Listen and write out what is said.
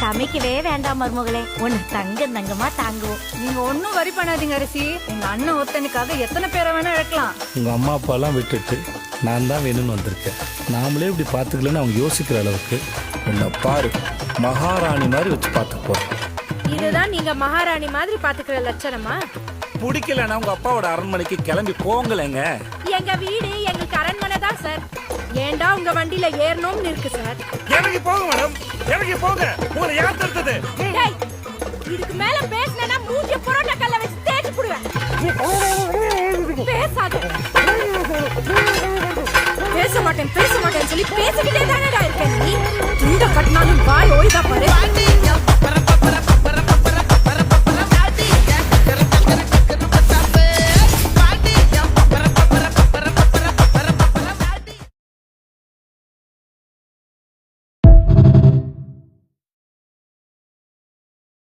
சமைக்கவே வேண்டாம் மருமகளே, ஒன்னு தங்கமா தாங்குவோம். நீங்க ஒன்னும் வரி பண்ணாதீங்க அரசி. எங்க அண்ணன் ஒருத்தனுக்காக எத்தனை பேரை வேணா இழக்கலாம். உங்க அம்மா அப்பா எல்லாம் விட்டுட்டு நான் தான் வேணும்னு வந்திருக்கேன். நாமளே இப்படி பாத்துக்கலன்னு அவங்க யோசிக்கிற அளவுக்கு உன்னை பாரு மகாராணி மாதிரி வச்சு பார்த்து போறேன். இதுதான் நீங்க மகாராணி மாதிரி பாத்துக்கிற லட்சணமா? பிடிக்கலன்னா உங்க அப்பாவோட அரண்மனைக்கு கிளம்பி போங்களேங்க. எங்க வீடு எங்களுக்கு அரண்மனை தான் சார். ஏண்டா உங்க வண்டியில ஏறணும்னு இருக்கு சார். இறங்கி போங்க மேடம், இறங்கி போங்க. உங்களை யார் தடுத்தது? டேய், இதுக்கு மேல பேசினா மூஞ்சிய புரோட்டா கல்ல வச்சு தேய்ச்சு புடுவேன். பேசாத. பேச மாட்டேன் சொல்லி பேசிக்கிட்டே தானடா இருக்க நீ. இந்த கட்டினாலும் வாய் ஓய்தா பாரு.